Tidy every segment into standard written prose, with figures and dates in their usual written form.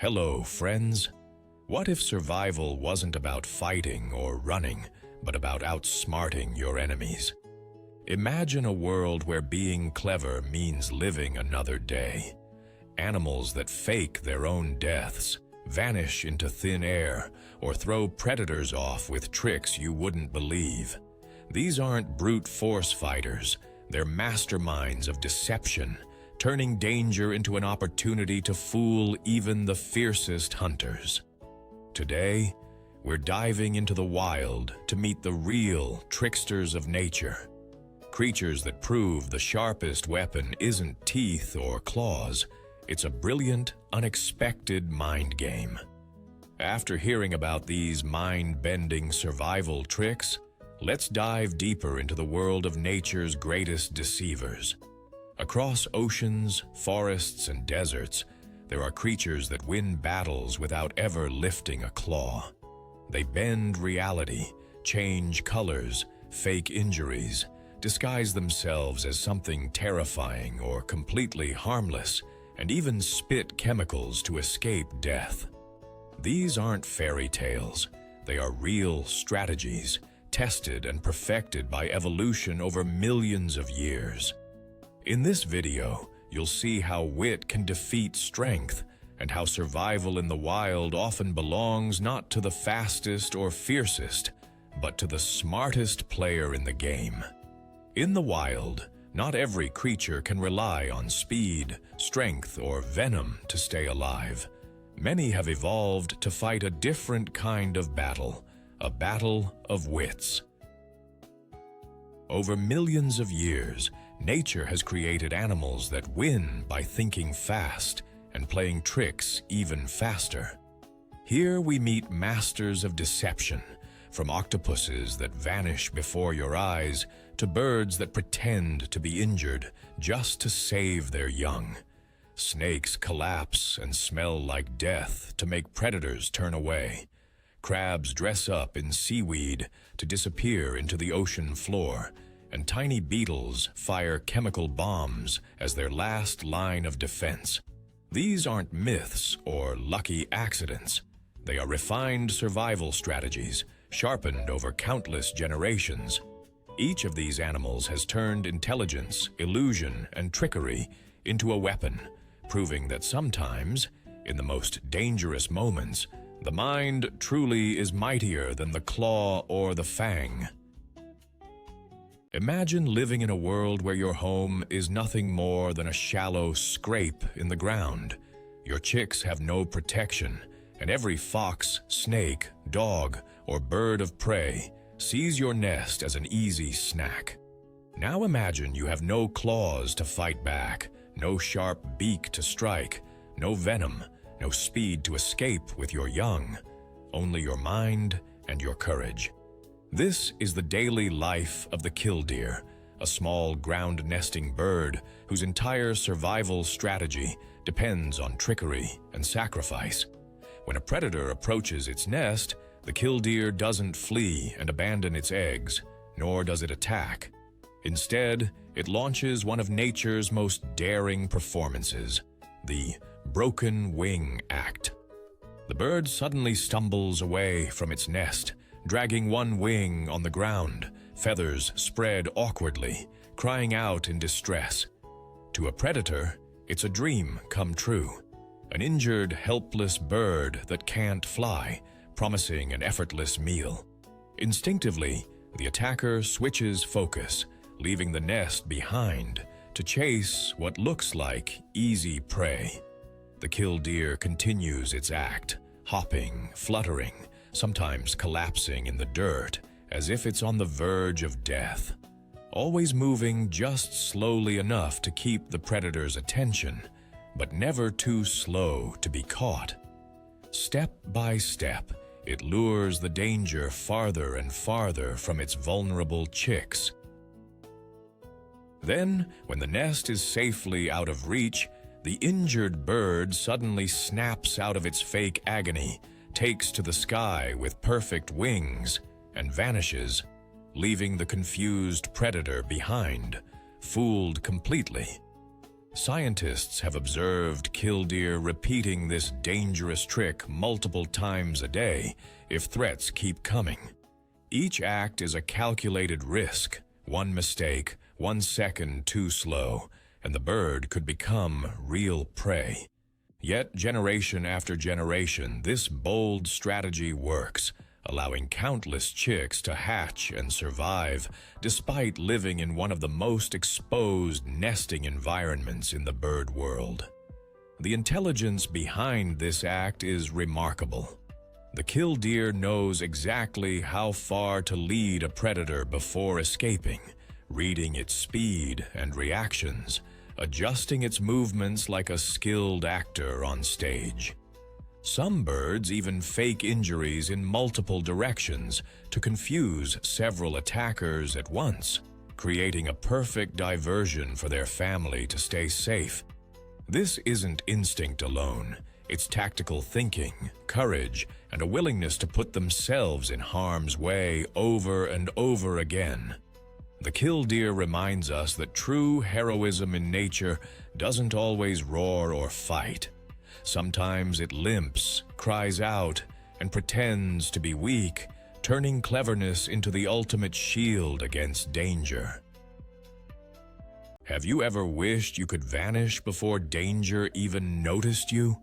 Hello, friends. What if survival wasn't about fighting or running, but about outsmarting your enemies? Imagine a world where being clever means living another day. Animals that fake their own deaths, vanish into thin air, or throw predators off with tricks you wouldn't believe. These aren't brute force fighters, they're masterminds of deception, turning danger into an opportunity to fool even the fiercest hunters. Today, we're diving into the wild to meet the real tricksters of nature. Creatures that prove the sharpest weapon isn't teeth or claws, it's a brilliant, unexpected mind game. After hearing about these mind-bending survival tricks, let's dive deeper into the world of nature's greatest deceivers. Across oceans, forests, and deserts, there are creatures that win battles without ever lifting a claw. They bend reality, change colors, fake injuries, disguise themselves as something terrifying or completely harmless, and even spit chemicals to escape death. These aren't fairy tales. They are real strategies, tested and perfected by evolution over millions of years. In this video, you'll see how wit can defeat strength and how survival in the wild often belongs not to the fastest or fiercest, but to the smartest player in the game. In the wild, not every creature can rely on speed, strength, or venom to stay alive. Many have evolved to fight a different kind of battle, a battle of wits. Over millions of years, nature has created animals that win by thinking fast and playing tricks even faster. Here we meet masters of deception, from octopuses that vanish before your eyes to birds that pretend to be injured just to save their young. Snakes collapse and smell like death to make predators turn away. Crabs dress up in seaweed to disappear into the ocean floor, and tiny beetles fire chemical bombs as their last line of defense. These aren't myths or lucky accidents. They are refined survival strategies, sharpened over countless generations. Each of these animals has turned intelligence, illusion, and trickery into a weapon, proving that sometimes, in the most dangerous moments, the mind truly is mightier than the claw or the fang. Imagine living in a world where your home is nothing more than a shallow scrape in the ground. Your chicks have no protection, and every fox, snake, dog, or bird of prey sees your nest as an easy snack. Now imagine you have no claws to fight back, no sharp beak to strike, no venom, no speed to escape with your young, only your mind and your courage. This is the daily life of the killdeer, a small ground-nesting bird whose entire survival strategy depends on trickery and sacrifice. When a predator approaches its nest, the killdeer doesn't flee and abandon its eggs, nor does it attack. Instead, it launches one of nature's most daring performances, the broken wing act. The bird suddenly stumbles away from its nest, dragging one wing on the ground, feathers spread awkwardly, crying out in distress. To a predator, it's a dream come true. An injured, helpless bird that can't fly, promising an effortless meal. Instinctively, the attacker switches focus, leaving the nest behind to chase what looks like easy prey. The killdeer continues its act, hopping, fluttering, sometimes collapsing in the dirt as if it's on the verge of death, always moving just slowly enough to keep the predator's attention, but never too slow to be caught. Step by step, it lures the danger farther and farther from its vulnerable chicks. Then, when the nest is safely out of reach, the injured bird suddenly snaps out of its fake agony, takes to the sky with perfect wings, and vanishes, leaving the confused predator behind, fooled completely. Scientists have observed killdeer repeating this dangerous trick multiple times a day if threats keep coming. Each act is a calculated risk. One mistake, 1 second too slow, and the bird could become real prey. Yet, generation after generation, this bold strategy works, allowing countless chicks to hatch and survive, despite living in one of the most exposed nesting environments in the bird world. The intelligence behind this act is remarkable. The killdeer knows exactly how far to lead a predator before escaping, reading its speed and reactions, adjusting its movements like a skilled actor on stage. Some birds even fake injuries in multiple directions to confuse several attackers at once, creating a perfect diversion for their family to stay safe. This isn't instinct alone. It's tactical thinking, courage, and a willingness to put themselves in harm's way over and over again. The killdeer reminds us that true heroism in nature doesn't always roar or fight. Sometimes it limps, cries out, and pretends to be weak, turning cleverness into the ultimate shield against danger. Have you ever wished you could vanish before danger even noticed you?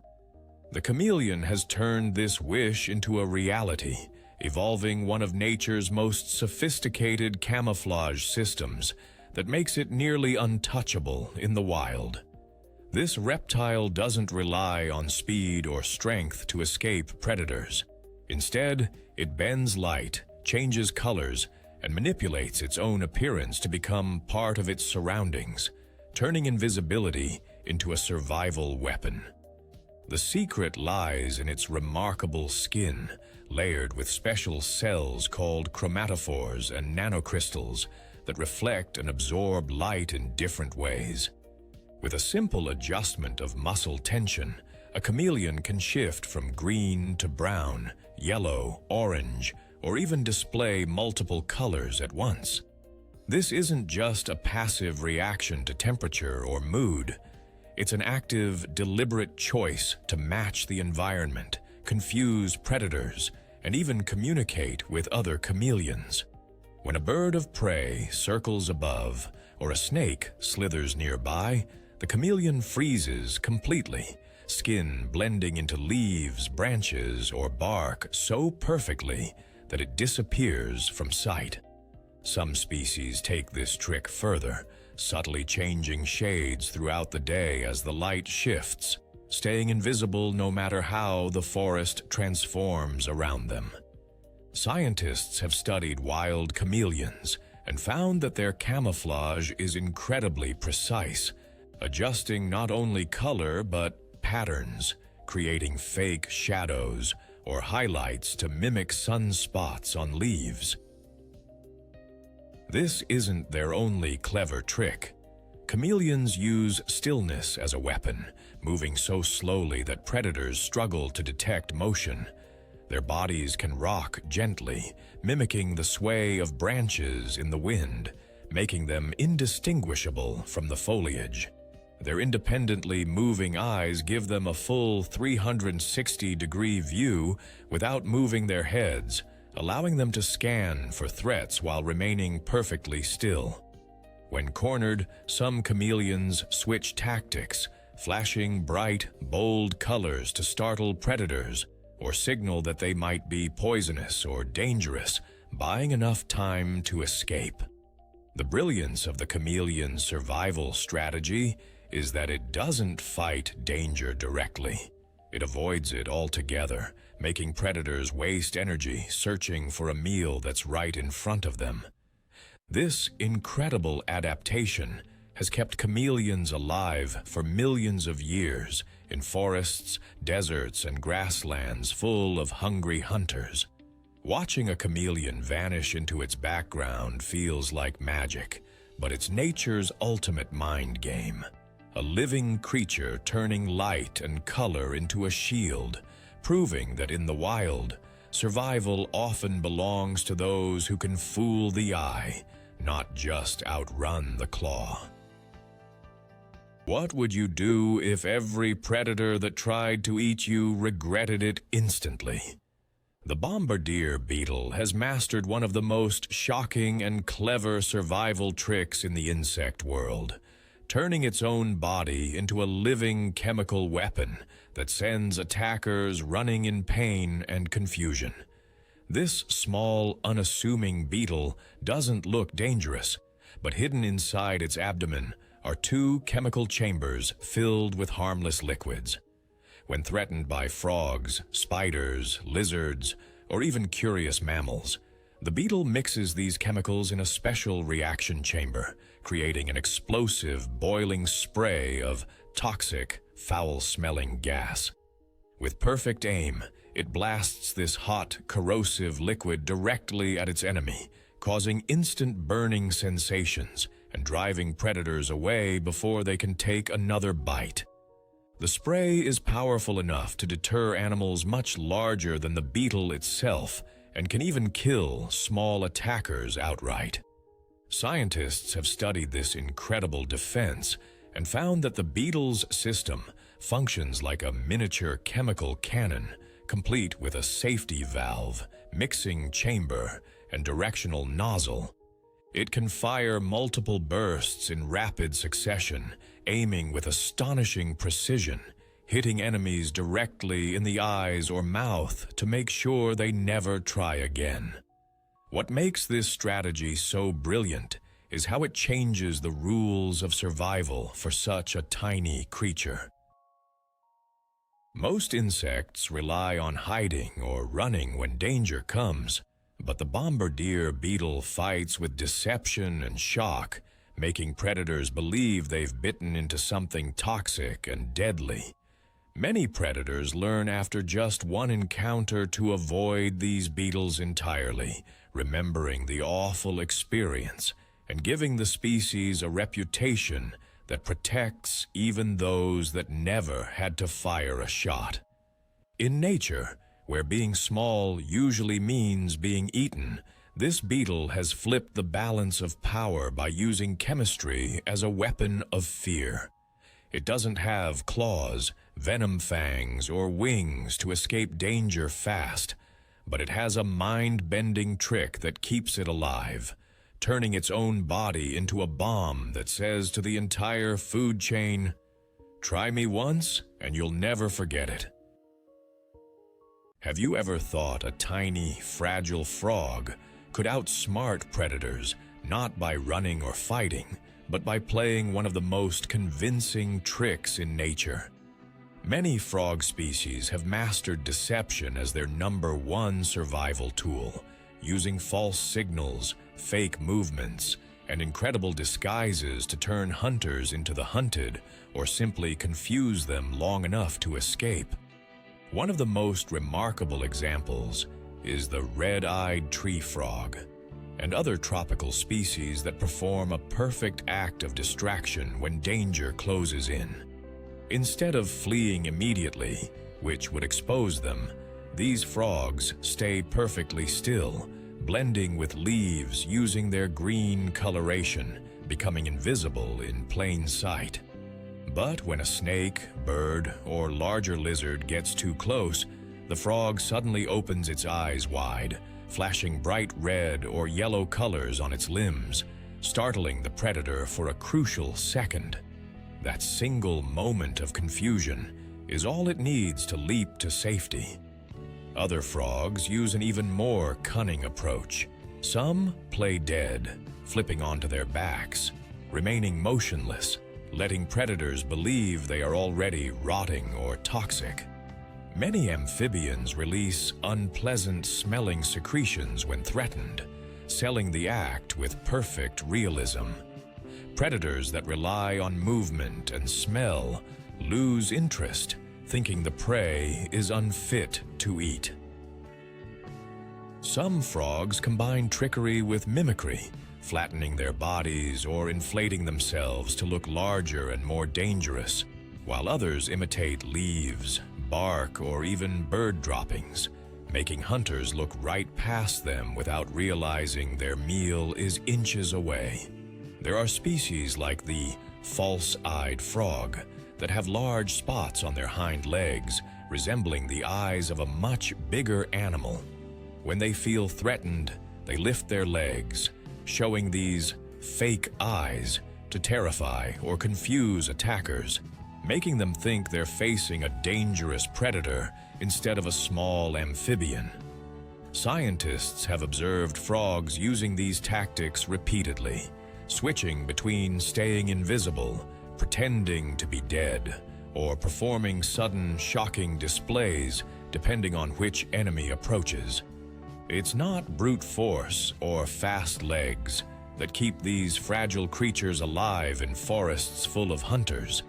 The chameleon has turned this wish into a reality, evolving one of nature's most sophisticated camouflage systems that makes it nearly untouchable in the wild. This reptile doesn't rely on speed or strength to escape predators. Instead, it bends light, changes colors, and manipulates its own appearance to become part of its surroundings, turning invisibility into a survival weapon. The secret lies in its remarkable skin, layered with special cells called chromatophores and nanocrystals that reflect and absorb light in different ways. With a simple adjustment of muscle tension, a chameleon can shift from green to brown, yellow, orange, or even display multiple colors at once. This isn't just a passive reaction to temperature or mood. It's an active, deliberate choice to match the environment, confuse predators, and even communicate with other chameleons. When a bird of prey circles above, or a snake slithers nearby, the chameleon freezes completely, skin blending into leaves, branches, or bark so perfectly that it disappears from sight. Some species take this trick further, subtly changing shades throughout the day as the light shifts, staying invisible no matter how the forest transforms around them. Scientists have studied wild chameleons and found that their camouflage is incredibly precise, adjusting not only color but patterns, creating fake shadows or highlights to mimic sunspots on leaves. This isn't their only clever trick. Chameleons use stillness as a weapon, moving so slowly that predators struggle to detect motion. Their bodies can rock gently, mimicking the sway of branches in the wind, making them indistinguishable from the foliage. Their independently moving eyes give them a full 360-degree view without moving their heads, allowing them to scan for threats while remaining perfectly still. When cornered, some chameleons switch tactics, flashing bright, bold colors to startle predators or signal that they might be poisonous or dangerous, buying enough time to escape. The brilliance of the chameleon's survival strategy is that it doesn't fight danger directly. It avoids it altogether, making predators waste energy searching for a meal that's right in front of them. This incredible adaptation has kept chameleons alive for millions of years in forests, deserts, and grasslands full of hungry hunters. Watching a chameleon vanish into its background feels like magic, but it's nature's ultimate mind game. A living creature turning light and color into a shield, proving that in the wild, survival often belongs to those who can fool the eye, not just outrun the claw. What would you do if every predator that tried to eat you regretted it instantly? The bombardier beetle has mastered one of the most shocking and clever survival tricks in the insect world, turning its own body into a living chemical weapon that sends attackers running in pain and confusion. This small, unassuming beetle doesn't look dangerous, but hidden inside its abdomen are two chemical chambers filled with harmless liquids. When threatened by frogs, spiders, lizards, or even curious mammals, the beetle mixes these chemicals in a special reaction chamber, creating an explosive, boiling spray of toxic, foul-smelling gas. With perfect aim, it blasts this hot, corrosive liquid directly at its enemy, causing instant burning sensations and driving predators away before they can take another bite. The spray is powerful enough to deter animals much larger than the beetle itself and can even kill small attackers outright. Scientists have studied this incredible defense and found that the beetle's system functions like a miniature chemical cannon, complete with a safety valve, mixing chamber, and directional nozzle. It can fire multiple bursts in rapid succession, aiming with astonishing precision, hitting enemies directly in the eyes or mouth to make sure they never try again. What makes this strategy so brilliant is how it changes the rules of survival for such a tiny creature. Most insects rely on hiding or running when danger comes, but the bombardier beetle fights with deception and shock, making predators believe they've bitten into something toxic and deadly. Many predators learn after just one encounter to avoid these beetles entirely, remembering the awful experience and giving the species a reputation that protects even those that never had to fire a shot. In nature, where being small usually means being eaten, this beetle has flipped the balance of power by using chemistry as a weapon of fear. It doesn't have claws, venom fangs, or wings to escape danger fast, but it has a mind-bending trick that keeps it alive, turning its own body into a bomb that says to the entire food chain, "Try me once, and you'll never forget it." Have you ever thought a tiny, fragile frog could outsmart predators not by running or fighting, but by playing one of the most convincing tricks in nature? Many frog species have mastered deception as their #1 survival tool, using false signals, fake movements, and incredible disguises to turn hunters into the hunted or simply confuse them long enough to escape. One of the most remarkable examples is the red-eyed tree frog and other tropical species that perform a perfect act of distraction when danger closes in. Instead of fleeing immediately, which would expose them, these frogs stay perfectly still, blending with leaves using their green coloration, becoming invisible in plain sight. But when a snake, bird, or larger lizard gets too close, the frog suddenly opens its eyes wide, flashing bright red or yellow colors on its limbs, startling the predator for a crucial second. That single moment of confusion is all it needs to leap to safety. Other frogs use an even more cunning approach. Some play dead, flipping onto their backs, remaining motionless, letting predators believe they are already rotting or toxic. Many amphibians release unpleasant-smelling secretions when threatened, selling the act with perfect realism. Predators that rely on movement and smell lose interest, thinking the prey is unfit to eat. Some frogs combine trickery with mimicry, flattening their bodies or inflating themselves to look larger and more dangerous, while others imitate leaves, bark, or even bird droppings, making hunters look right past them without realizing their meal is inches away. There are species like the false-eyed frog that have large spots on their hind legs, resembling the eyes of a much bigger animal. When they feel threatened, they lift their legs, showing these fake eyes to terrify or confuse attackers, making them think they're facing a dangerous predator instead of a small amphibian. Scientists have observed frogs using these tactics repeatedly, switching between staying invisible, pretending to be dead, or performing sudden, shocking displays depending on which enemy approaches. It's not brute force or fast legs that keep these fragile creatures alive in forests full of hunters.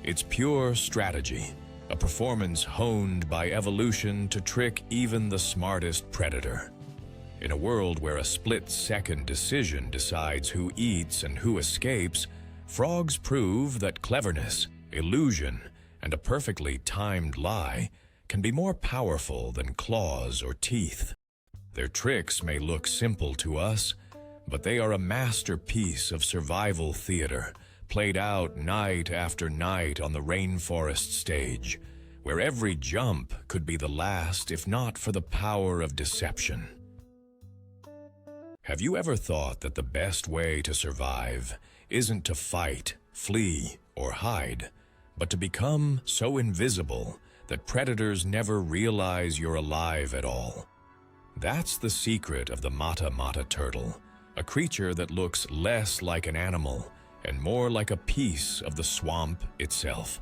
It's pure strategy, a performance honed by evolution to trick even the smartest predator. In a world where a split-second decision decides who eats and who escapes, frogs prove that cleverness, illusion, and a perfectly timed lie can be more powerful than claws or teeth. Their tricks may look simple to us, but they are a masterpiece of survival theater, played out night after night on the rainforest stage, where every jump could be the last if not for the power of deception. Have you ever thought that the best way to survive isn't to fight, flee, or hide, but to become so invisible that predators never realize you're alive at all? That's the secret of the mata-mata turtle, a creature that looks less like an animal and more like a piece of the swamp itself.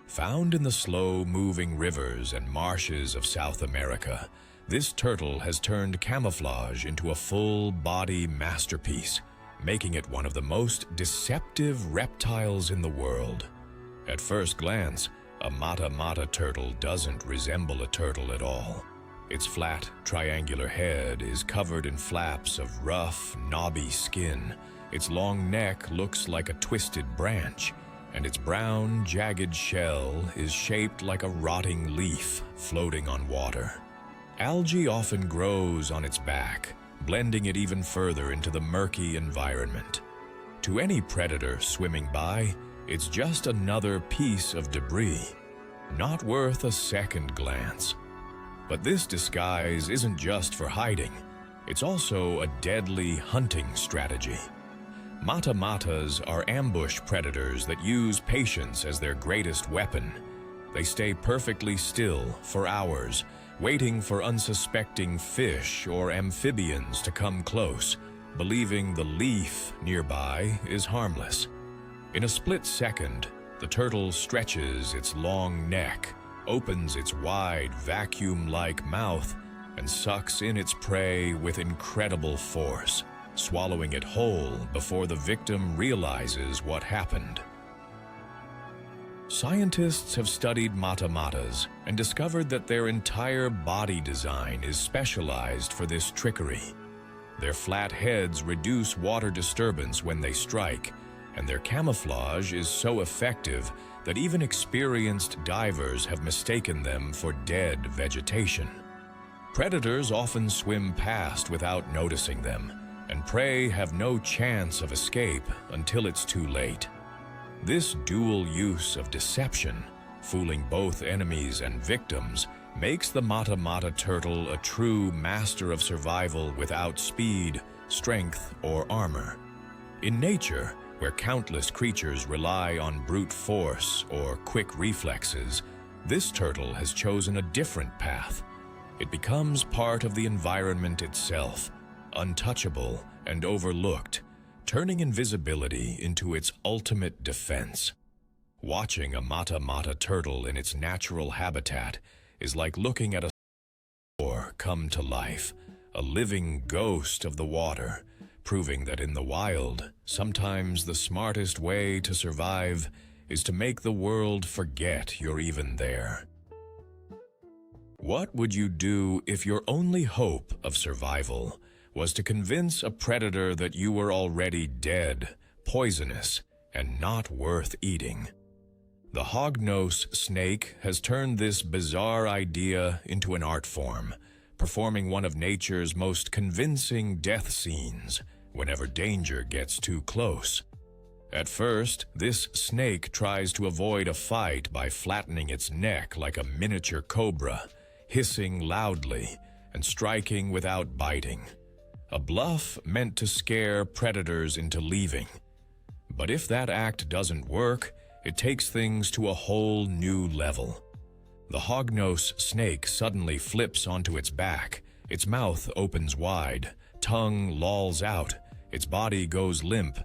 Found in the slow-moving rivers and marshes of South America, this turtle has turned camouflage into a full-body masterpiece, making it one of the most deceptive reptiles in the world. At first glance, a mata-mata turtle doesn't resemble a turtle at all. Its flat, triangular head is covered in flaps of rough, knobby skin. Its long neck looks like a twisted branch, and its brown, jagged shell is shaped like a rotting leaf floating on water. Algae often grows on its back, blending it even further into the murky environment. To any predator swimming by, it's just another piece of debris, not worth a second glance. But this disguise isn't just for hiding. It's also a deadly hunting strategy. Mata-matas are ambush predators that use patience as their greatest weapon. They stay perfectly still for hours, waiting for unsuspecting fish or amphibians to come close, believing the leaf nearby is harmless. In a split second, the turtle stretches its long neck, opens its wide, vacuum-like mouth, and sucks in its prey with incredible force, swallowing it whole before the victim realizes what happened. Scientists have studied mata-matas and discovered that their entire body design is specialized for this trickery. Their flat heads reduce water disturbance when they strike, and their camouflage is so effective that even experienced divers have mistaken them for dead vegetation. Predators often swim past without noticing them, and prey have no chance of escape until it's too late. This dual use of deception, fooling both enemies and victims, makes the mata-mata turtle a true master of survival without speed, strength, or armor. In nature, where countless creatures rely on brute force or quick reflexes, this turtle has chosen a different path. It becomes part of the environment itself, untouchable and overlooked, turning invisibility into its ultimate defense. Watching a mata-mata turtle in its natural habitat is like looking at a boar come to life, a living ghost of the water, proving that in the wild, sometimes the smartest way to survive is to make the world forget you're even there. What would you do if your only hope of survival was to convince a predator that you were already dead, poisonous, and not worth eating? The hognose snake has turned this bizarre idea into an art form, performing one of nature's most convincing death scenes whenever danger gets too close. At first, this snake tries to avoid a fight by flattening its neck like a miniature cobra, hissing loudly and striking without biting. A bluff meant to scare predators into leaving. But if that act doesn't work, it takes things to a whole new level. The hognose snake suddenly flips onto its back, its mouth opens wide, tongue lolls out, its body goes limp,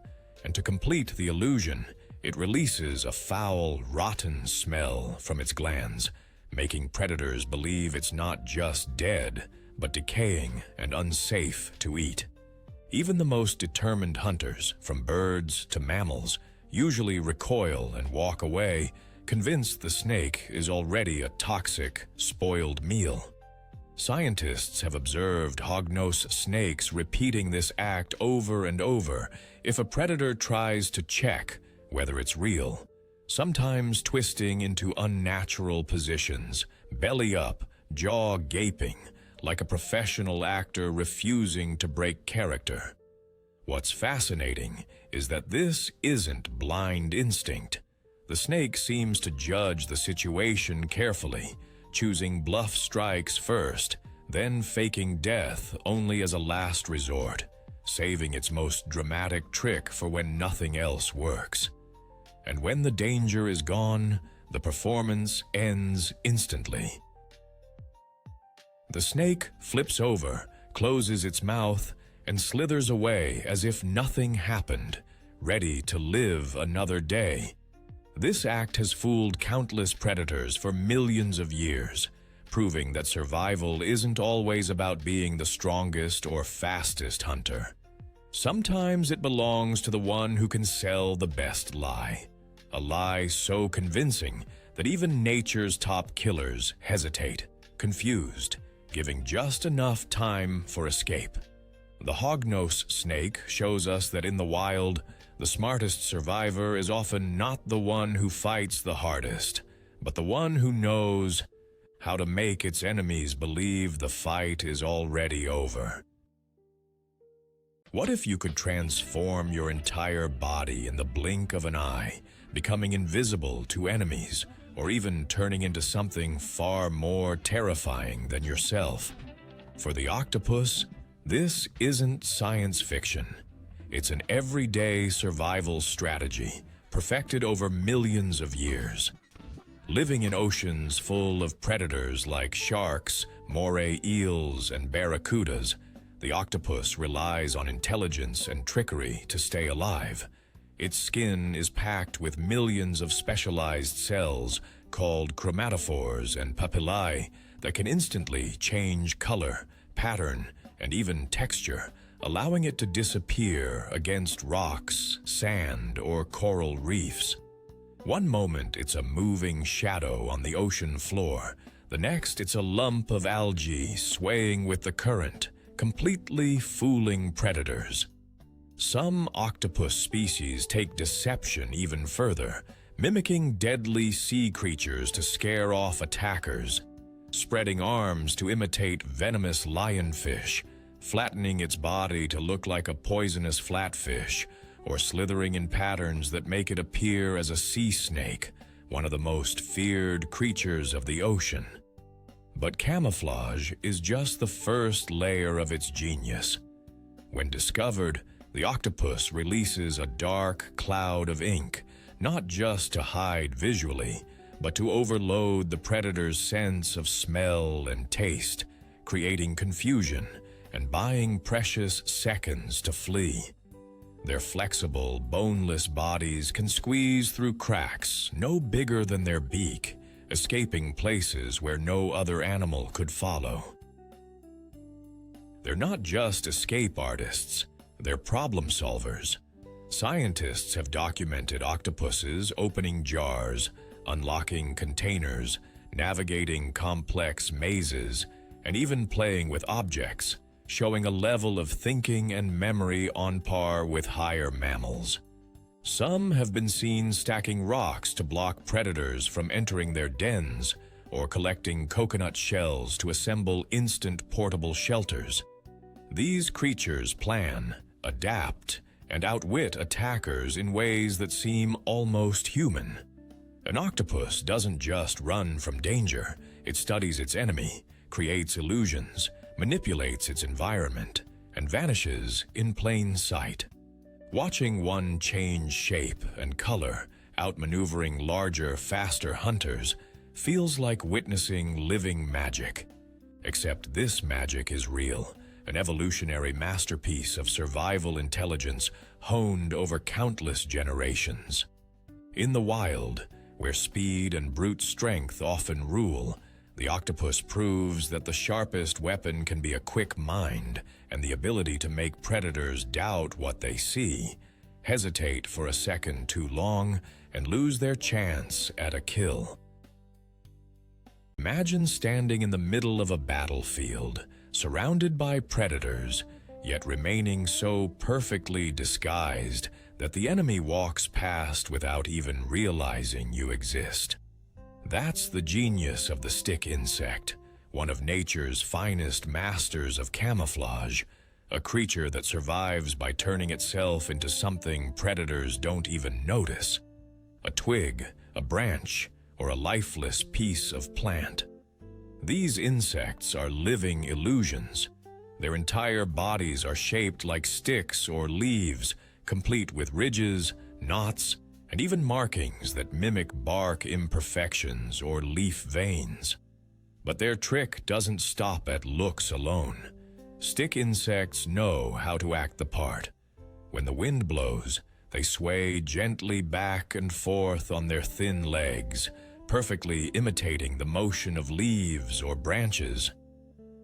and to complete the illusion, it releases a foul, rotten smell from its glands, making predators believe it's not just dead, but decaying and unsafe to eat. Even the most determined hunters, from birds to mammals, usually recoil and walk away, convinced the snake is already a toxic, spoiled meal. Scientists have observed hognose snakes repeating this act over and over if a predator tries to check whether it's real, sometimes twisting into unnatural positions, belly up, jaw gaping, like a professional actor refusing to break character. What's fascinating is that this isn't blind instinct. The snake seems to judge the situation carefully, choosing bluff strikes first, then faking death only as a last resort, saving its most dramatic trick for when nothing else works. And when the danger is gone, the performance ends instantly. The snake flips over, closes its mouth, and slithers away as if nothing happened, ready to live another day. This act has fooled countless predators for millions of years, proving that survival isn't always about being the strongest or fastest hunter. Sometimes it belongs to the one who can sell the best lie, a lie so convincing that even nature's top killers hesitate, confused, giving just enough time for escape. The hognose snake shows us that in the wild, the smartest survivor is often not the one who fights the hardest, but the one who knows how to make its enemies believe the fight is already over. What if you could transform your entire body in the blink of an eye, becoming invisible to enemies, or even turning into something far more terrifying than yourself? For the octopus, this isn't science fiction. It's an everyday survival strategy, perfected over millions of years. Living in oceans full of predators like sharks, moray eels, and barracudas, the octopus relies on intelligence and trickery to stay alive. Its skin is packed with millions of specialized cells called chromatophores and papillae that can instantly change color, pattern, and even texture, allowing it to disappear against rocks, sand, or coral reefs. One moment it's a moving shadow on the ocean floor, the next it's a lump of algae swaying with the current, completely fooling predators. Some octopus species take deception even further, mimicking deadly sea creatures to scare off attackers, spreading arms to imitate venomous lionfish, flattening its body to look like a poisonous flatfish, or slithering in patterns that make it appear as a sea snake, one of the most feared creatures of the ocean. But camouflage is just the first layer of its genius. When discovered, the octopus releases a dark cloud of ink, not just to hide visually, but to overload the predator's sense of smell and taste, creating confusion and buying precious seconds to flee. Their flexible, boneless bodies can squeeze through cracks no bigger than their beak, escaping places where no other animal could follow. They're not just escape artists, they're problem solvers. Scientists have documented octopuses opening jars, unlocking containers, navigating complex mazes, and even playing with objects, showing a level of thinking and memory on par with higher mammals. Some have been seen stacking rocks to block predators from entering their dens, or collecting coconut shells to assemble instant portable shelters. These creatures plan, adapt, and outwit attackers in ways that seem almost human. An octopus doesn't just run from danger, it studies its enemy, creates illusions, manipulates its environment, and vanishes in plain sight. Watching one change shape and color, outmaneuvering larger, faster hunters, feels like witnessing living magic. Except this magic is real, an evolutionary masterpiece of survival intelligence honed over countless generations. In the wild, where speed and brute strength often rule, the octopus proves that the sharpest weapon can be a quick mind and the ability to make predators doubt what they see, hesitate for a second too long, and lose their chance at a kill. Imagine standing in the middle of a battlefield, surrounded by predators, yet remaining so perfectly disguised that the enemy walks past without even realizing you exist. That's the genius of the stick insect, one of nature's finest masters of camouflage, a creature that survives by turning itself into something predators don't even notice. A twig, a branch, or a lifeless piece of plant. These insects are living illusions. Their entire bodies are shaped like sticks or leaves, complete with ridges, knots, and even markings that mimic bark imperfections or leaf veins. But their trick doesn't stop at looks alone. Stick insects know how to act the part. When the wind blows, they sway gently back and forth on their thin legs, perfectly imitating the motion of leaves or branches.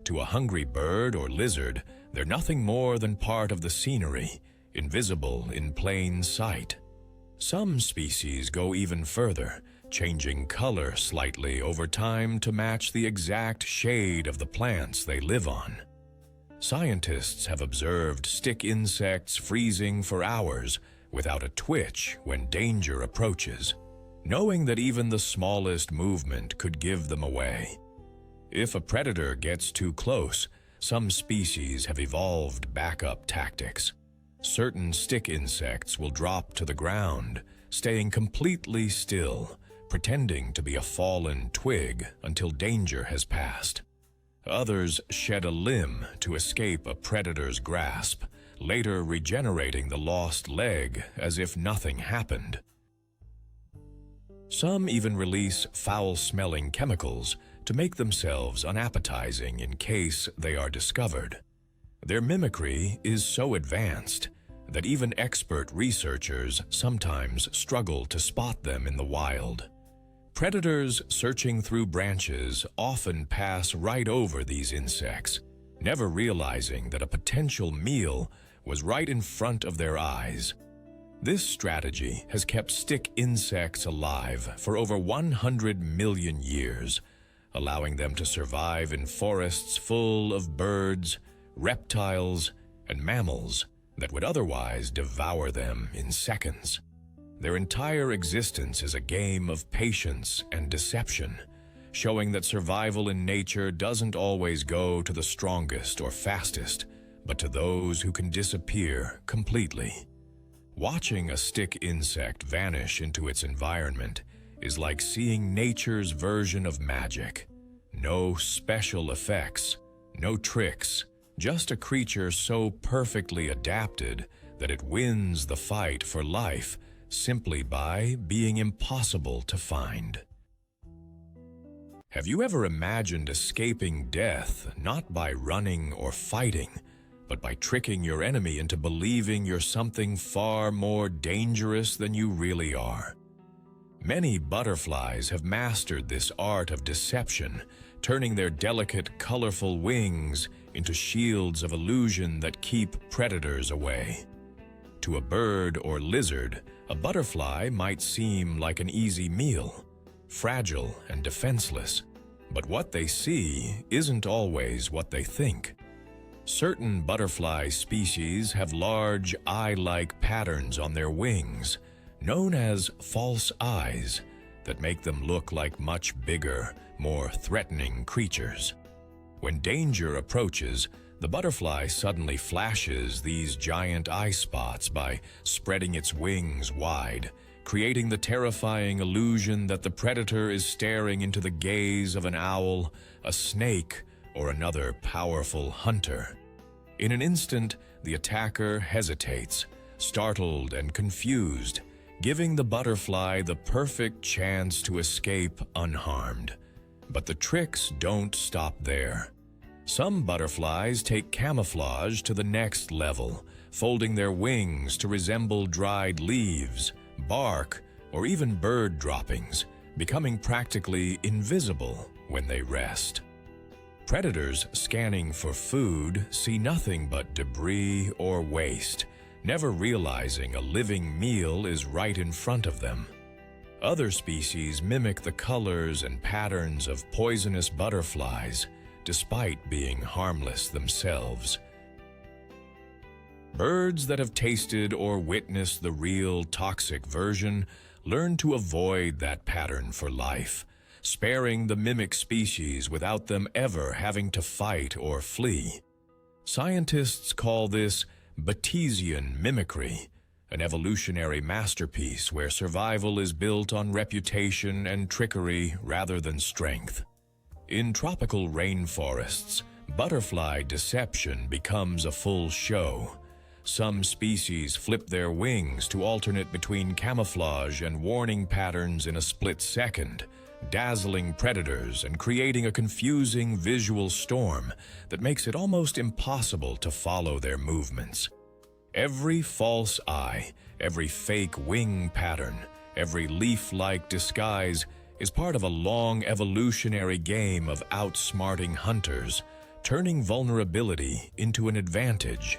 To a hungry bird or lizard, they're nothing more than part of the scenery, invisible in plain sight. Some species go even further, changing color slightly over time to match the exact shade of the plants they live on. Scientists have observed stick insects freezing for hours without a twitch when danger approaches, knowing that even the smallest movement could give them away. If a predator gets too close, some species have evolved backup tactics. Certain stick insects will drop to the ground, staying completely still, pretending to be a fallen twig until danger has passed. Others shed a limb to escape a predator's grasp, later regenerating the lost leg as if nothing happened. Some even release foul-smelling chemicals to make themselves unappetizing in case they are discovered. Their mimicry is so advanced that even expert researchers sometimes struggle to spot them in the wild. Predators searching through branches often pass right over these insects, never realizing that a potential meal was right in front of their eyes. This strategy has kept stick insects alive for over 100 million years, allowing them to survive in forests full of birds, reptiles, and mammals that would otherwise devour them in seconds. Their entire existence is a game of patience and deception, showing that survival in nature doesn't always go to the strongest or fastest, but to those who can disappear completely. Watching a stick insect vanish into its environment is like seeing nature's version of magic. No special effects, no tricks, just a creature so perfectly adapted that it wins the fight for life simply by being impossible to find. Have you ever imagined escaping death not by running or fighting, but by tricking your enemy into believing you're something far more dangerous than you really are? Many butterflies have mastered this art of deception, turning their delicate, colorful wings into shields of illusion that keep predators away. To a bird or lizard, a butterfly might seem like an easy meal, fragile and defenseless, but what they see isn't always what they think. Certain butterfly species have large eye-like patterns on their wings, known as false eyes, that make them look like much bigger, more threatening creatures. When danger approaches, The butterfly suddenly flashes these giant eye spots by spreading its wings wide, creating the terrifying illusion that the predator is staring into the gaze of an owl, a snake, or another powerful hunter. In an instant, the attacker hesitates, startled and confused, giving the butterfly the perfect chance to escape unharmed. But the tricks don't stop there. Some butterflies take camouflage to the next level, folding their wings to resemble dried leaves, bark, or even bird droppings, becoming practically invisible when they rest. Predators scanning for food see nothing but debris or waste, never realizing a living meal is right in front of them. Other species mimic the colors and patterns of poisonous butterflies, despite being harmless themselves. Birds that have tasted or witnessed the real toxic version learn to avoid that pattern for life, sparing the mimic species without them ever having to fight or flee. Scientists call this Batesian mimicry, an evolutionary masterpiece where survival is built on reputation and trickery rather than strength. In tropical rainforests, butterfly deception becomes a full show. Some species flip their wings to alternate between camouflage and warning patterns in a split second, dazzling predators and creating a confusing visual storm that makes it almost impossible to follow their movements. Every false eye, every fake wing pattern, every leaf-like disguise is part of a long evolutionary game of outsmarting hunters, turning vulnerability into an advantage.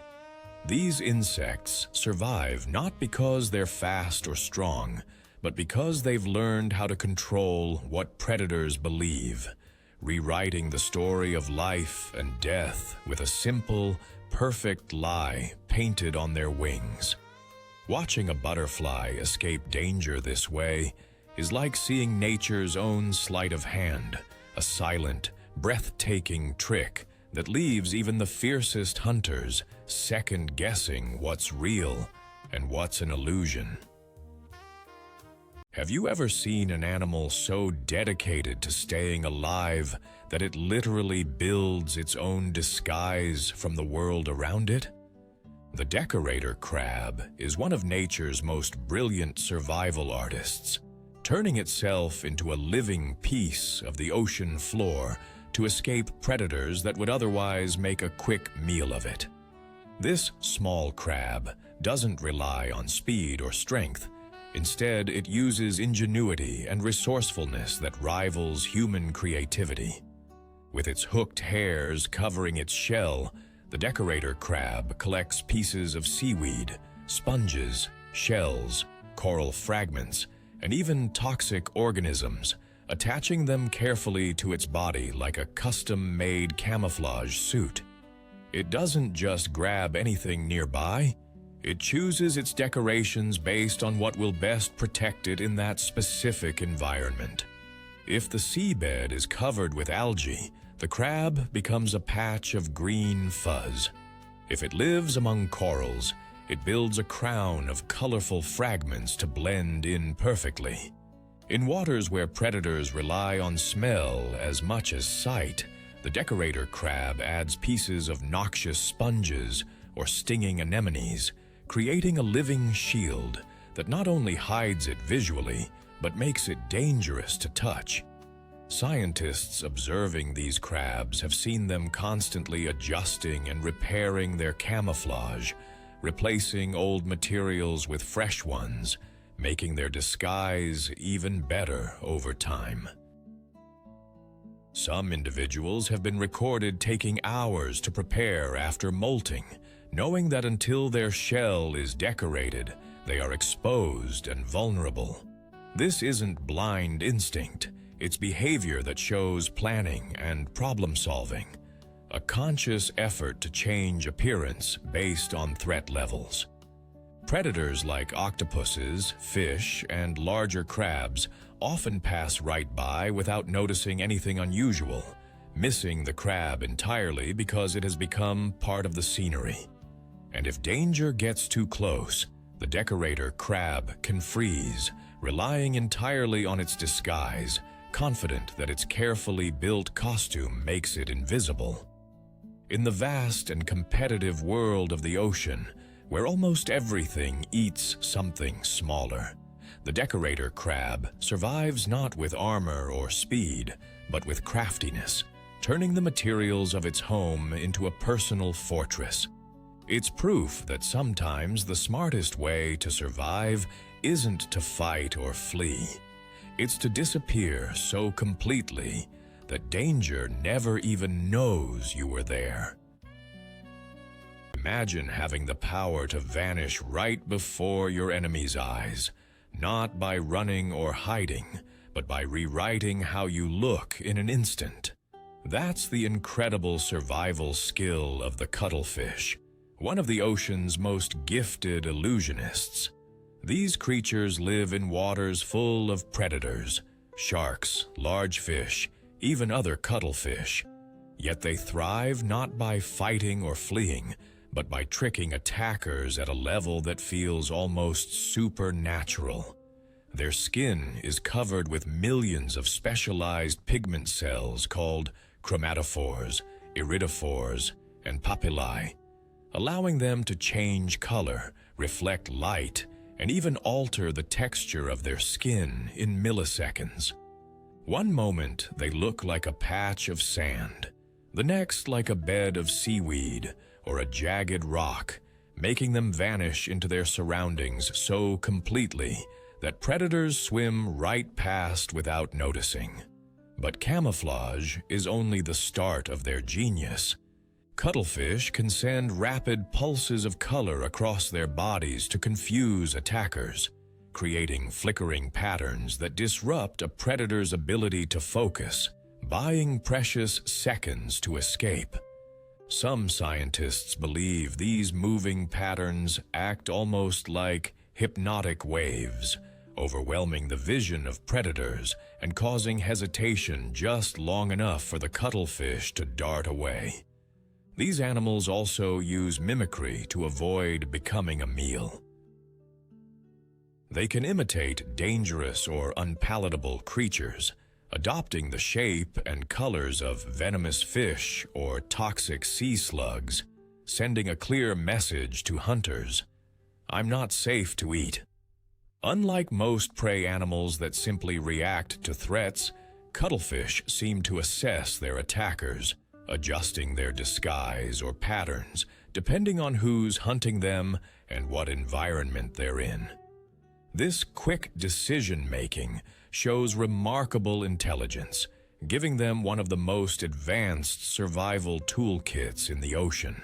These insects survive not because they're fast or strong, but because they've learned how to control what predators believe, rewriting the story of life and death with a simple, perfect lie painted on their wings. Watching a butterfly escape danger this way is like seeing nature's own sleight of hand, a silent, breathtaking trick that leaves even the fiercest hunters second-guessing what's real and what's an illusion. Have you ever seen an animal so dedicated to staying alive that it literally builds its own disguise from the world around it? The decorator crab is one of nature's most brilliant survival artists, turning itself into a living piece of the ocean floor to escape predators that would otherwise make a quick meal of it. This small crab doesn't rely on speed or strength. Instead, it uses ingenuity and resourcefulness that rivals human creativity. With its hooked hairs covering its shell, the decorator crab collects pieces of seaweed, sponges, shells, coral fragments, and even toxic organisms, attaching them carefully to its body like a custom-made camouflage suit. It doesn't just grab anything nearby. It chooses its decorations based on what will best protect it in that specific environment. If the seabed is covered with algae, the crab becomes a patch of green fuzz. If it lives among corals, it builds a crown of colorful fragments to blend in perfectly. In waters where predators rely on smell as much as sight, the decorator crab adds pieces of noxious sponges or stinging anemones, creating a living shield that not only hides it visually, but makes it dangerous to touch. Scientists observing these crabs have seen them constantly adjusting and repairing their camouflage, replacing old materials with fresh ones, making their disguise even better over time. Some individuals have been recorded taking hours to prepare after molting, knowing that until their shell is decorated, they are exposed and vulnerable. This isn't blind instinct, it's behavior that shows planning and problem-solving, a conscious effort to change appearance based on threat levels. Predators like octopuses, fish, and larger crabs often pass right by without noticing anything unusual, missing the crab entirely because it has become part of the scenery. And if danger gets too close, the decorator crab can freeze, relying entirely on its disguise, confident that its carefully built costume makes it invisible. In the vast and competitive world of the ocean, where almost everything eats something smaller, the decorator crab survives not with armor or speed, but with craftiness, turning the materials of its home into a personal fortress. It's proof that sometimes the smartest way to survive isn't to fight or flee. It's to disappear so completely that danger never even knows you were there. Imagine having the power to vanish right before your enemy's eyes, not by running or hiding, but by rewriting how you look in an instant. That's the incredible survival skill of the cuttlefish, one of the ocean's most gifted illusionists. These creatures live in waters full of predators, sharks, large fish, even other cuttlefish. Yet they thrive not by fighting or fleeing, but by tricking attackers at a level that feels almost supernatural. Their skin is covered with millions of specialized pigment cells called chromatophores, iridophores, and papillae, allowing them to change color, reflect light, and even alter the texture of their skin in milliseconds. One moment they look like a patch of sand, the next like a bed of seaweed or a jagged rock, making them vanish into their surroundings so completely that predators swim right past without noticing. But camouflage is only the start of their genius. Cuttlefish can send rapid pulses of color across their bodies to confuse attackers, creating flickering patterns that disrupt a predator's ability to focus, buying precious seconds to escape. Some scientists believe these moving patterns act almost like hypnotic waves, overwhelming the vision of predators and causing hesitation just long enough for the cuttlefish to dart away. These animals also use mimicry to avoid becoming a meal. They can imitate dangerous or unpalatable creatures, adopting the shape and colors of venomous fish or toxic sea slugs, sending a clear message to hunters: "I'm not safe to eat." Unlike most prey animals that simply react to threats, cuttlefish seem to assess their attackers, adjusting their disguise or patterns depending on who's hunting them and what environment they're in. This quick decision-making shows remarkable intelligence, giving them one of the most advanced survival toolkits in the ocean.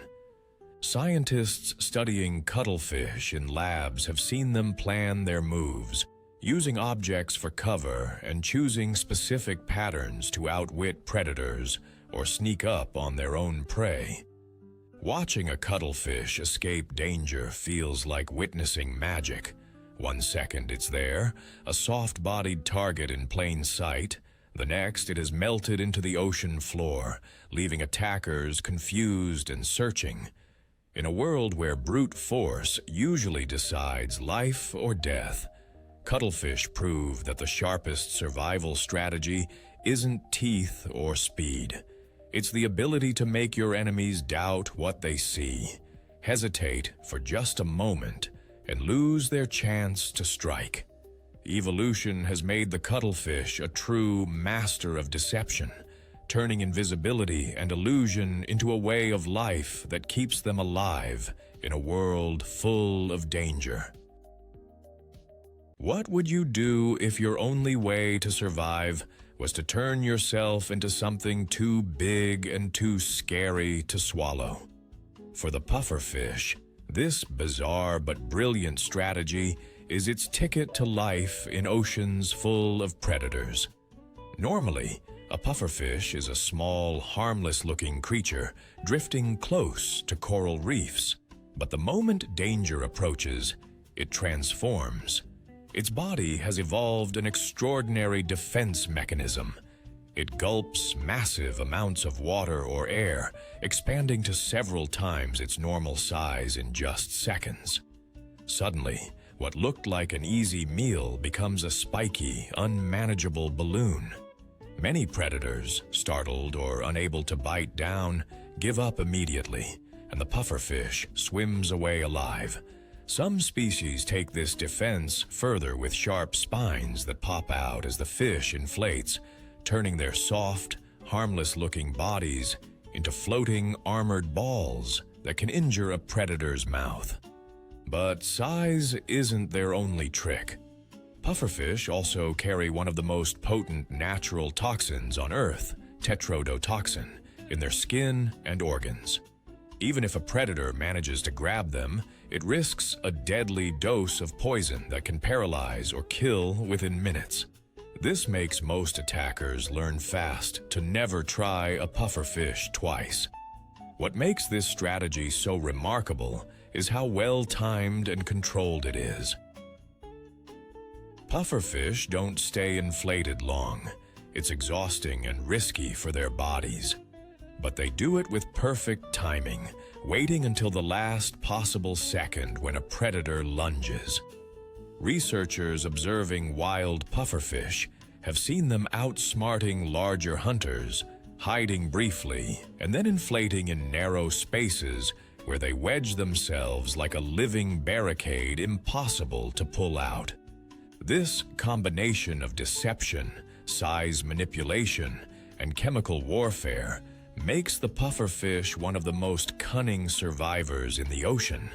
Scientists studying cuttlefish in labs have seen them plan their moves, using objects for cover and choosing specific patterns to outwit predators or sneak up on their own prey. Watching a cuttlefish escape danger feels like witnessing magic. One second it's there, a soft-bodied target in plain sight. The next, it has melted into the ocean floor, leaving attackers confused and searching. In a world where brute force usually decides life or death, cuttlefish prove that the sharpest survival strategy isn't teeth or speed. It's the ability to make your enemies doubt what they see, hesitate for just a moment, and lose their chance to strike. Evolution has made the cuttlefish a true master of deception, turning invisibility and illusion into a way of life that keeps them alive in a world full of danger. What would you do if your only way to survive was to turn yourself into something too big and too scary to swallow? For the pufferfish, this bizarre but brilliant strategy is its ticket to life in oceans full of predators. Normally, a pufferfish is a small, harmless-looking creature drifting close to coral reefs. But the moment danger approaches, it transforms. Its body has evolved an extraordinary defense mechanism. It gulps massive amounts of water or air, expanding to several times its normal size in just seconds. Suddenly, what looked like an easy meal becomes a spiky, unmanageable balloon. Many predators, startled or unable to bite down, give up immediately, and the pufferfish swims away alive. Some species take this defense further with sharp spines that pop out as the fish inflates, turning their soft, harmless-looking bodies into floating armored balls that can injure a predator's mouth. But size isn't their only trick. Pufferfish also carry one of the most potent natural toxins on Earth, tetrodotoxin, in their skin and organs. Even if a predator manages to grab them, it risks a deadly dose of poison that can paralyze or kill within minutes. This makes most attackers learn fast to never try a pufferfish twice. What makes this strategy so remarkable is how well-timed and controlled it is. Pufferfish don't stay inflated long. It's exhausting and risky for their bodies. But they do it with perfect timing, waiting until the last possible second when a predator lunges. Researchers observing wild pufferfish have seen them outsmarting larger hunters, hiding briefly, and then inflating in narrow spaces where they wedge themselves like a living barricade impossible to pull out. This combination of deception, size manipulation, and chemical warfare makes the pufferfish one of the most cunning survivors in the ocean.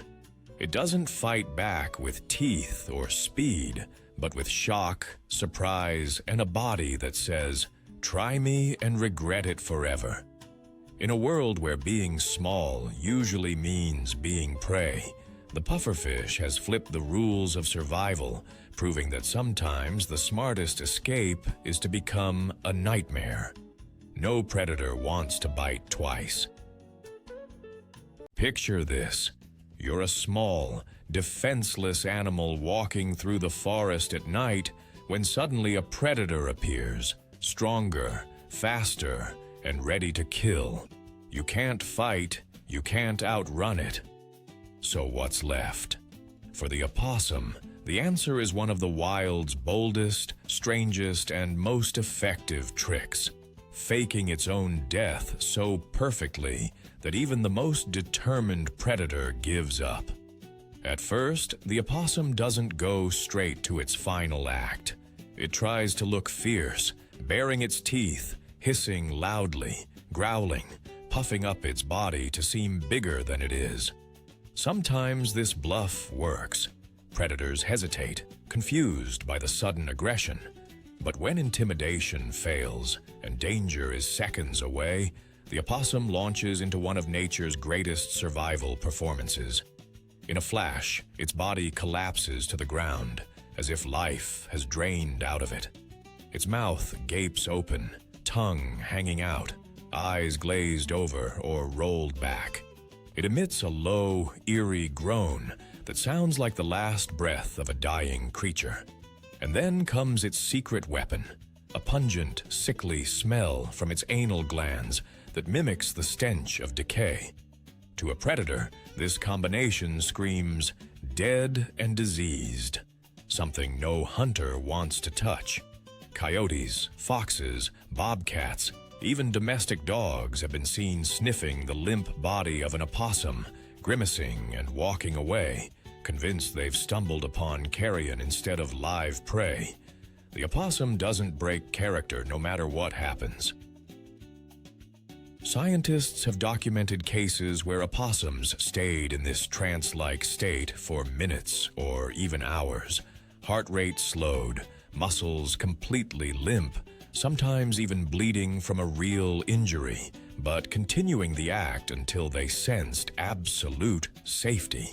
It doesn't fight back with teeth or speed, but with shock, surprise, and a body that says, "Try me and regret it forever." In a world where being small usually means being prey, the pufferfish has flipped the rules of survival, proving that sometimes the smartest escape is to become a nightmare. No predator wants to bite twice. Picture this. You're a small, defenseless animal walking through the forest at night when suddenly a predator appears, stronger, faster, and ready to kill. You can't fight, you can't outrun it. So what's left? For the opossum, the answer is one of the wild's boldest, strangest, and most effective tricks, faking its own death so perfectly that even the most determined predator gives up. At first, the opossum doesn't go straight to its final act. It tries to look fierce, baring its teeth, hissing loudly, growling, puffing up its body to seem bigger than it is. Sometimes this bluff works. Predators hesitate, confused by the sudden aggression. But when intimidation fails and danger is seconds away, the opossum launches into one of nature's greatest survival performances. In a flash, its body collapses to the ground, as if life has drained out of it. Its mouth gapes open, tongue hanging out, eyes glazed over or rolled back. It emits a low, eerie groan that sounds like the last breath of a dying creature. And then comes its secret weapon, a pungent, sickly smell from its anal glands that mimics the stench of decay. To a predator, this combination screams dead and diseased, something no hunter wants to touch. Coyotes, foxes, bobcats, even domestic dogs have been seen sniffing the limp body of an opossum, grimacing and walking away, convinced they've stumbled upon carrion instead of live prey. The opossum doesn't break character no matter what happens. Scientists have documented cases where opossums stayed in this trance-like state for minutes or even hours, heart rate slowed, muscles completely limp, sometimes even bleeding from a real injury, but continuing the act until they sensed absolute safety.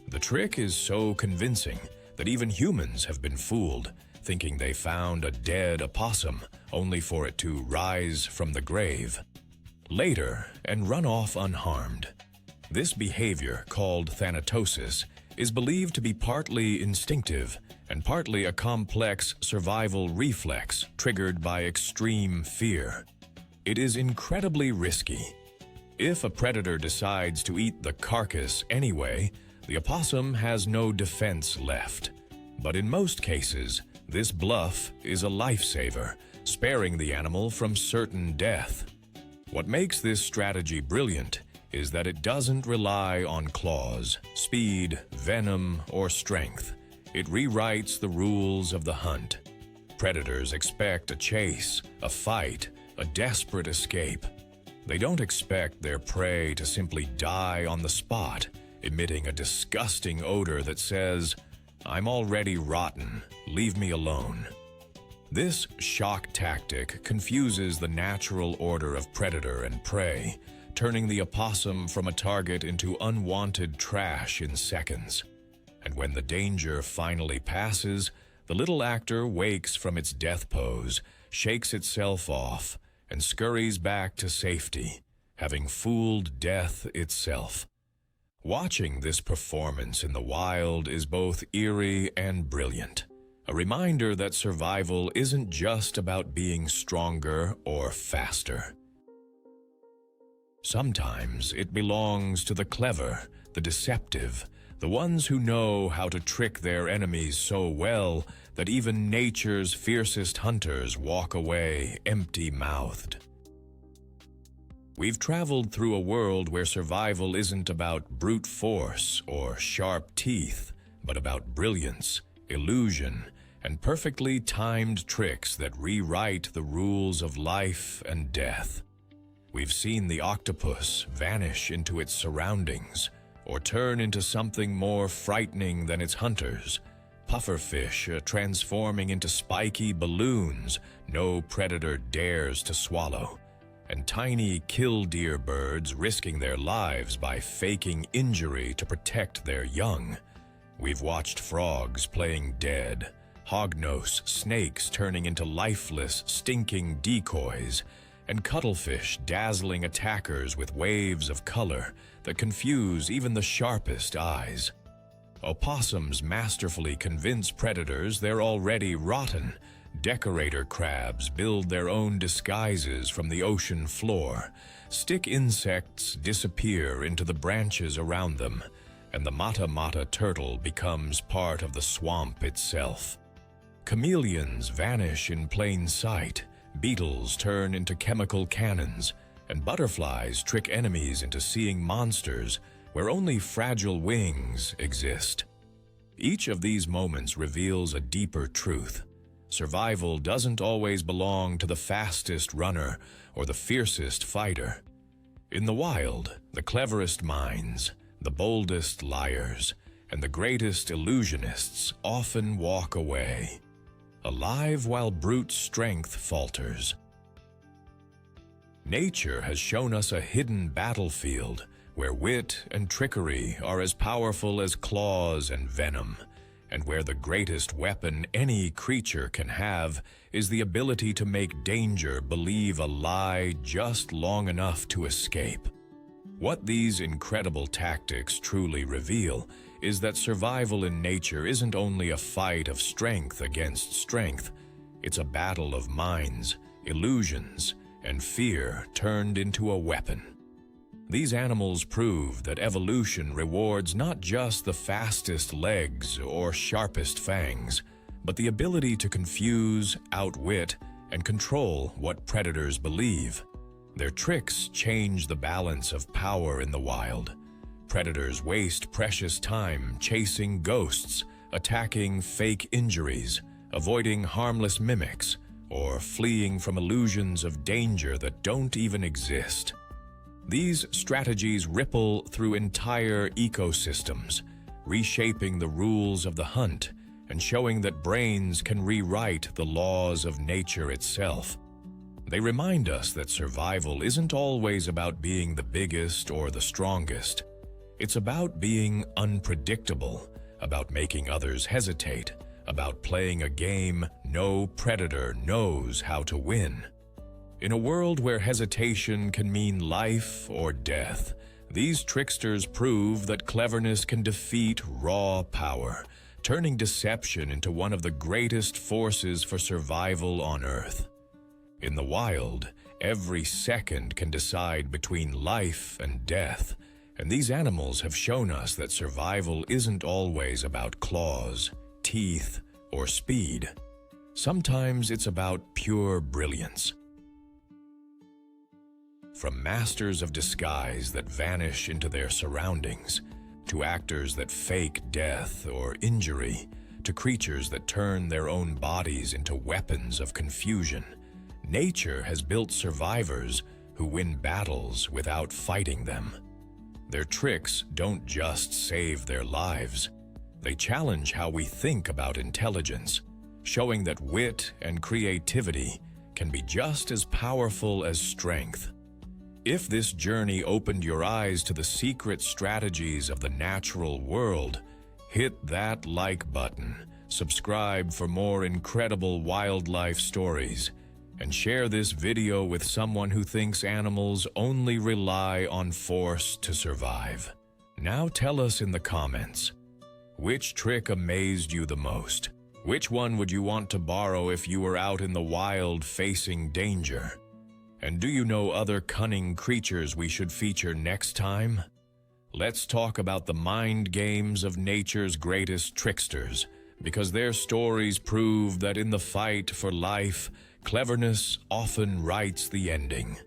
The trick is so convincing that even humans have been fooled, thinking they found a dead opossum, only for it to rise from the grave later and run off unharmed. This behavior, called thanatosis, is believed to be partly instinctive and partly a complex survival reflex triggered by extreme fear. It is incredibly risky. If a predator decides to eat the carcass anyway, the opossum has no defense left. But in most cases, this bluff is a lifesaver, sparing the animal from certain death. What makes this strategy brilliant is that it doesn't rely on claws, speed, venom, or strength. It rewrites the rules of the hunt. Predators expect a chase, a fight, a desperate escape. They don't expect their prey to simply die on the spot, emitting a disgusting odor that says, "I'm already rotten, leave me alone." This shock tactic confuses the natural order of predator and prey, turning the opossum from a target into unwanted trash in seconds. And when the danger finally passes, the little actor wakes from its death pose, shakes itself off, and scurries back to safety, having fooled death itself. Watching this performance in the wild is both eerie and brilliant, a reminder that survival isn't just about being stronger or faster. Sometimes it belongs to the clever, the deceptive, the ones who know how to trick their enemies so well that even nature's fiercest hunters walk away empty-mouthed. We've traveled through a world where survival isn't about brute force or sharp teeth, but about brilliance, illusion, and perfectly timed tricks that rewrite the rules of life and death. We've seen the octopus vanish into its surroundings, or turn into something more frightening than its hunters, pufferfish transforming into spiky balloons no predator dares to swallow, and tiny killdeer birds risking their lives by faking injury to protect their young. We've watched frogs playing dead, hognose snakes turning into lifeless, stinking decoys, and cuttlefish dazzling attackers with waves of color that confuse even the sharpest eyes. Opossums masterfully convince predators they're already rotten. Decorator crabs build their own disguises from the ocean floor. Stick insects disappear into the branches around them, and the mata-mata turtle becomes part of the swamp itself. Chameleons vanish in plain sight. Beetles turn into chemical cannons, and butterflies trick enemies into seeing monsters where only fragile wings exist. Each of these moments reveals a deeper truth. Survival doesn't always belong to the fastest runner or the fiercest fighter. In the wild, the cleverest minds, the boldest liars, and the greatest illusionists often walk away, alive while brute strength falters. Nature has shown us a hidden battlefield where wit and trickery are as powerful as claws and venom, and where the greatest weapon any creature can have is the ability to make danger believe a lie just long enough to escape. What these incredible tactics truly reveal is that survival in nature isn't only a fight of strength against strength, it's a battle of minds, illusions, and fear turned into a weapon. These animals prove that evolution rewards not just the fastest legs or sharpest fangs, but the ability to confuse, outwit, and control what predators believe. Their tricks change the balance of power in the wild. Predators waste precious time chasing ghosts, attacking fake injuries, avoiding harmless mimics, or fleeing from illusions of danger that don't even exist. These strategies ripple through entire ecosystems, reshaping the rules of the hunt and showing that brains can rewrite the laws of nature itself. They remind us that survival isn't always about being the biggest or the strongest. It's about being unpredictable, about making others hesitate, about playing a game no predator knows how to win. In a world where hesitation can mean life or death, these tricksters prove that cleverness can defeat raw power, turning deception into one of the greatest forces for survival on Earth. In the wild, every second can decide between life and death, and these animals have shown us that survival isn't always about claws, teeth, or speed. Sometimes it's about pure brilliance. From masters of disguise that vanish into their surroundings, to actors that fake death or injury, to creatures that turn their own bodies into weapons of confusion, nature has built survivors who win battles without fighting them. Their tricks don't just save their lives. They challenge how we think about intelligence, showing that wit and creativity can be just as powerful as strength. If this journey opened your eyes to the secret strategies of the natural world, hit that like button, subscribe for more incredible wildlife stories, and share this video with someone who thinks animals only rely on force to survive. Now tell us in the comments, which trick amazed you the most? Which one would you want to borrow if you were out in the wild facing danger? And do you know other cunning creatures we should feature next time? Let's talk about the mind games of nature's greatest tricksters, because their stories prove that in the fight for life, cleverness often writes the ending.